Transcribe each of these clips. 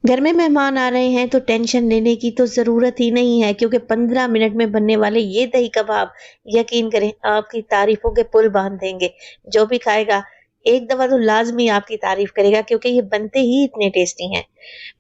घर में मेहमान आ रहे हैं तो टेंशन लेने की तो ज़रूरत ही नहीं है, क्योंकि 15 मिनट में बनने वाले ये दही कबाब यकीन करें आपकी तारीफ़ों के पुल बाँध देंगे। जो भी खाएगा एक दफ़ा तो लाज़मी आपकी तारीफ़ करेगा, क्योंकि ये बनते ही इतने टेस्टी हैं।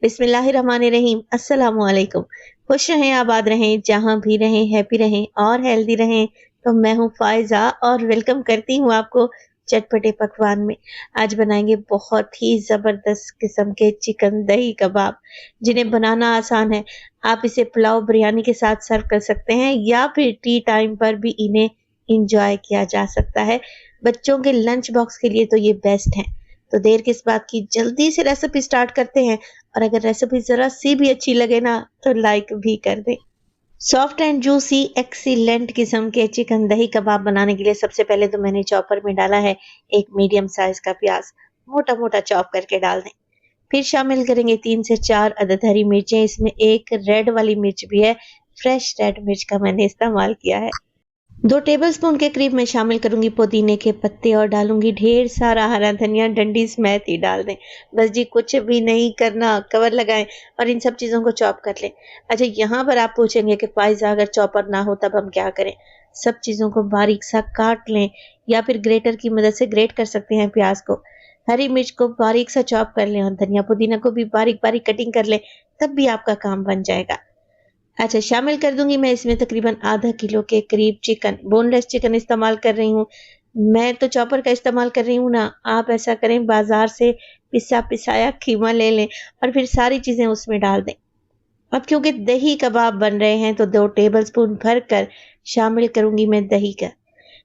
बिस्मिल्लाहिर्रहमानिर्रहीम, अस्सलामु अलैकुम। खुश रहें, आबाद रहें, जहाँ भी रहें, हैप्पी रहें और हेल्दी रहें। तो मैं हूँ फ़ायज़ा और वेलकम करती हूँ आपको चटपटे पकवान में। आज बनाएँगे बहुत ही ज़बरदस्त किस्म के चिकन दही कबाब, जिन्हें बनाना आसान है। आप इसे पुलाव, बिरयानी के साथ सर्व कर सकते हैं या फिर टी टाइम पर भी इन्हें एन्जॉय किया जा सकता है। बच्चों के लंच बॉक्स के लिए तो ये बेस्ट हैं। तो देर किस बात की, जल्दी से रेसिपी स्टार्ट करते हैं। और अगर रेसिपी ज़रा-सी भी अच्छी लगे ना, तो लाइक भी कर दें। सॉफ्ट एंड जूसी एक्सीलेंट किस्म के चिकन दही कबाब बनाने के लिए सबसे पहले तो मैंने चॉपर में डाला है एक मीडियम साइज का प्याज, मोटा मोटा चॉप करके डाल दें। फिर शामिल करेंगे 3 से 4 अदद हरी मिर्चें, इसमें एक रेड वाली मिर्च भी है, फ्रेश रेड मिर्च का मैंने इस्तेमाल किया है। 2 टेबलस्पून के करीब मैं शामिल करूंगी पुदीने के पत्ते और डालूंगी ढेर सारा हरा धनिया, डंडी समेत ही डाल दें। बस जी, कुछ भी नहीं करना, कवर लगाएं और इन सब चीज़ों को चॉप कर लें। अच्छा, यहाँ पर आप पूछेंगे कि फ़ायज़ा अगर चॉपर ना हो तब हम क्या करें? सब चीज़ों को बारीक सा काट लें या फिर ग्रेटर की मदद से ग्रेट कर सकते हैं प्याज को। हरी मिर्च को बारीक सा चॉप कर लें और धनिया पुदीना को भी बारीक बारीक कटिंग कर लें, तब भी आपका काम बन जाएगा। अच्छा, शामिल कर दूंगी मैं इसमें तकरीबन आधा किलो के करीब चिकन, बोनलेस चिकन इस्तेमाल कर रही हूँ। मैं तो चॉपर का इस्तेमाल कर रही हूँ ना, आप ऐसा करें बाजार से पिसा पिसाया खीमा ले लें और फिर सारी चीज़ें उसमें डाल दें। अब क्योंकि दही कबाब बन रहे हैं तो 2 टेबलस्पून भर कर शामिल करूंगी मैं दही का।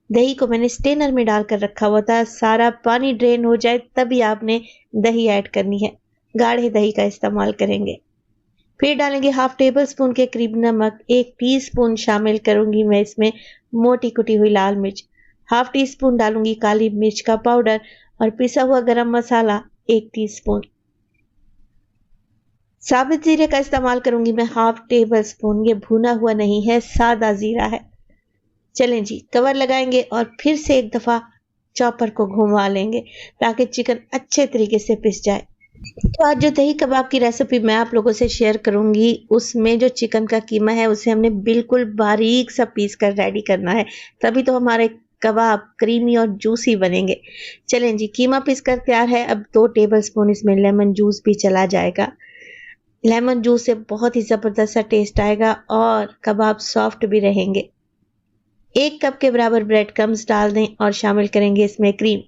दही को मैंने स्टेनर में डालकर रखा हुआ था, सारा पानी ड्रेन हो जाए तभी आपने दही ऐड करनी है। गाढ़े दही का इस्तेमाल करेंगे। फिर डालेंगे हाफ टेबल स्पून के करीब नमक, 1 टीस्पून शामिल करूंगी मैं इसमें मोटी कुटी हुई लाल मिर्च, हाफ टी स्पून डालूंगी काली मिर्च का पाउडर और पिसा हुआ गरम मसाला 1 टीस्पून। साबित जीरे का इस्तेमाल करूंगी मैं हाफ टेबल स्पून, ये भुना हुआ नहीं है, सादा जीरा है। चलें जी, कवर लगाएंगे और फिर से एक दफा चॉपर को घुमा लेंगे ताकि चिकन अच्छे तरीके से पिस जाए। तो आज जो दही कबाब की रेसिपी मैं आप लोगों से शेयर करूंगी, उसमें जो चिकन का कीमा है उसे हमने बिल्कुल बारीक सा पीस कर रेडी करना है, तभी तो हमारे कबाब क्रीमी और जूसी बनेंगे। चलें जी, कीमा पीस कर तैयार है। अब 2 टेबलस्पून इसमें लेमन जूस भी चला जाएगा। लेमन जूस से बहुत ही ज़बरदस्त सा टेस्ट आएगा और कबाब सॉफ्ट भी रहेंगे। 1 कप के बराबर ब्रेड क्रम्स डाल दें और शामिल करेंगे इसमें क्रीम।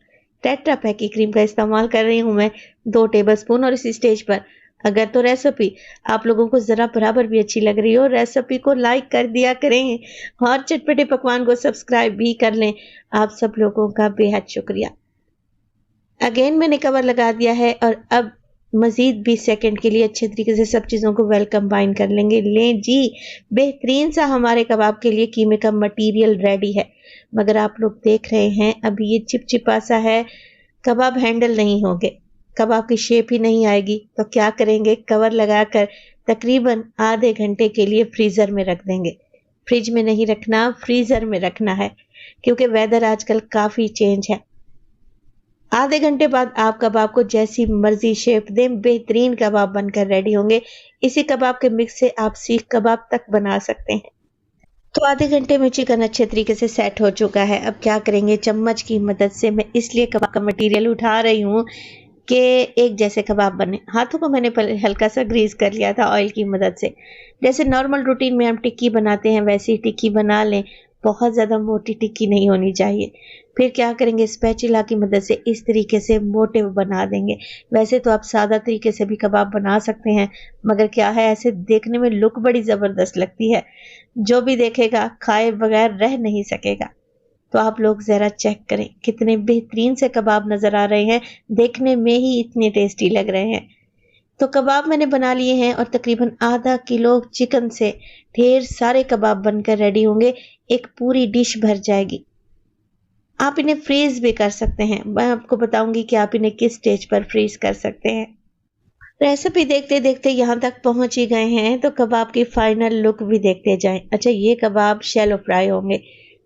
टेट्रा पैक की क्रीम का इस्तेमाल कर रही हूँ मैं 2 टेबलस्पून। और इस स्टेज पर अगर तो रेसिपी आप लोगों को ज़रा बराबर भी अच्छी लग रही हो, रेसिपी को लाइक कर दिया करें और चटपटे पकवान को सब्सक्राइब भी कर लें। आप सब लोगों का बेहद शुक्रिया। अगेन मैंने कवर लगा दिया है और अब मज़ीद 20 सेकंड के लिए अच्छे तरीके से सब चीज़ों को वेल कंबाइन कर लेंगे। लें जी, बेहतरीन सा हमारे कबाब के लिए कीमे का मटेरियल रेडी है। मगर आप लोग देख रहे हैं अभी ये चिपचिपा सा है, कबाब हैंडल नहीं होंगे, कबाब की शेप ही नहीं आएगी। तो क्या करेंगे, कवर लगाकर तकरीबन आधे घंटे के लिए फ्रीज़र में रख देंगे। फ्रिज में नहीं रखना, फ्रीज़र में रखना है, क्योंकि वेदर आजकल काफ़ी चेंज है। आधे घंटे बाद आप कबाब को जैसी मर्जी शेप दें, बेहतरीन कबाब बनकर रेडी होंगे। इसी कबाब के मिक्स से आप सीख कबाब तक बना सकते हैं। तो आधे घंटे में चिकन अच्छे तरीके से सेट हो चुका है। अब क्या करेंगे, चम्मच की मदद से मैं इसलिए कबाब का मटेरियल उठा रही हूँ कि एक जैसे कबाब बने। हाथों को मैंने पहले हल्का सा ग्रीस कर लिया था ऑयल की मदद से। जैसे नॉर्मल रूटीन में हम टिक्की बनाते हैं वैसी टिक्की बना लें, बहुत ज़्यादा मोटी टिक्की नहीं होनी चाहिए। फिर क्या करेंगे, स्पैचुला की मदद से इस तरीके से मोटे बना देंगे। वैसे तो आप सादा तरीके से भी कबाब बना सकते हैं, मगर क्या है, ऐसे देखने में लुक बड़ी ज़बरदस्त लगती है, जो भी देखेगा खाए बगैर रह नहीं सकेगा। तो आप लोग ज़रा चेक करें कितने बेहतरीन से कबाब नज़र आ रहे हैं, देखने में ही इतने टेस्टी लग रहे हैं। तो कबाब मैंने बना लिए हैं और तकरीबन आधा किलो चिकन से ढेर सारे कबाब बनकर रेडी होंगे, एक पूरी डिश भर जाएगी। आप इन्हें फ्रीज भी कर सकते हैं, मैं आपको बताऊंगी कि आप इन्हें किस स्टेज पर फ्रीज कर सकते हैं। रेसिपी देखते देखते यहाँ तक पहुंच ही गए हैं, तो कबाब की फाइनल लुक भी देखते जाएं। अच्छा, ये कबाब शैलो फ्राई होंगे।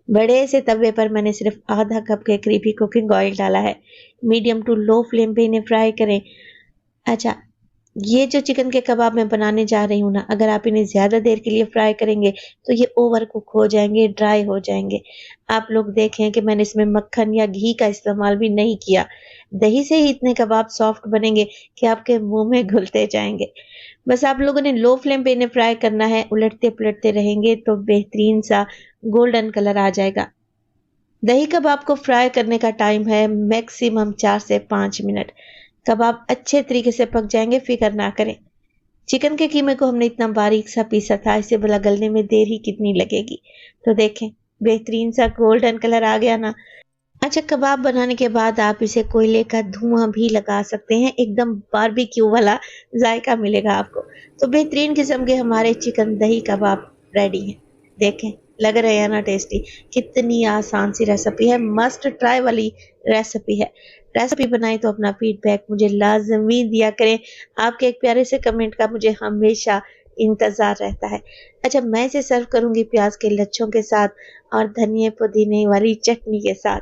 बड़े से तवे पर मैंने सिर्फ आधा कप के करीब ही कुकिंग ऑयल डाला है। मीडियम टू लो फ्लेम पे इन्हें फ्राई करें। अच्छा, ये जो चिकन के कबाब मैं बनाने जा रही हूँ ना, अगर आप इन्हें ज़्यादा देर के लिए फ्राई करेंगे तो ये ओवर कुक हो जाएंगे, ड्राई हो जाएंगे। आप लोग देखें कि मैंने इसमें मक्खन या घी का इस्तेमाल भी नहीं किया। दही से ही इतने कबाब सॉफ्ट बनेंगे कि आपके मुंह में घुलते जाएंगे। बस आप लोगों ने लो फ्लेम पे इन्हें फ्राई करना है, उलटते पुलटते रहेंगे तो बेहतरीन सा गोल्डन कलर आ जाएगा। दही कबाब को फ्राई करने का टाइम है मैक्सिमम 4 से 5 मिनट। कबाब अच्छे तरीके से पक जाएंगे, फिक्र ना करें। चिकन के कीमे को हमने इतना बारीक सा पीसा था, इसे भला गलने में देर ही कितनी लगेगी। तो देखें, बेहतरीन सा गोल्डन कलर आ गया ना। अच्छा, कबाब बनाने के बाद आप इसे कोयले का धुआं भी लगा सकते हैं, एकदम बारबेक्यू वाला जायका मिलेगा आपको। तो बेहतरीन किस्म के हमारे चिकन दही कबाब रेडी हैं। देखें, लग रहे हैं ना टेस्टी। कितनी आसान सी रेसिपी है, मस्ट ट्राई वाली रेसिपी है। रेसिपी बनाई तो अपना फीडबैक मुझे लाजमी दिया करें। आपके एक प्यारे से कमेंट का मुझे हमेशा इंतजार रहता है। अच्छा, मैं इसे सर्व करूंगी प्याज के लच्छों के साथ और धनिया पुदीने वाली चटनी के साथ।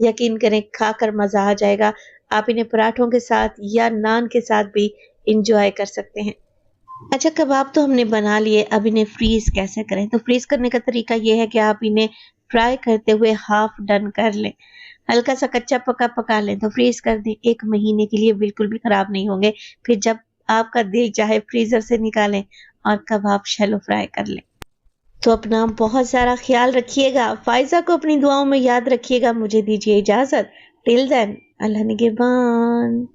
यकीन करें, खाकर मजा आ जाएगा। आप इन्हें पराठों के साथ या नान के साथ भी इंजॉय कर सकते हैं। अच्छा, कबाब तो हमने बना लिए, अब इन्हें फ्रीज कैसे करें? तो फ्रीज करने का तरीका ये है कि आप इन्हें फ्राई करते हुए हाफ डन कर लें, हल्का सा कच्चा पका पका लें तो फ्रीज कर दें। 1 महीने के लिए बिल्कुल भी खराब नहीं होंगे। फिर जब आपका दिल चाहे फ्रीजर से निकालें और कबाब शैलो फ्राई कर लें। तो अपना बहुत सारा ख्याल रखिएगा। फायजा को अपनी दुआओं में याद रखिएगा। मुझे दीजिए इजाजत। टिल देन, अल्लाह निगहबान।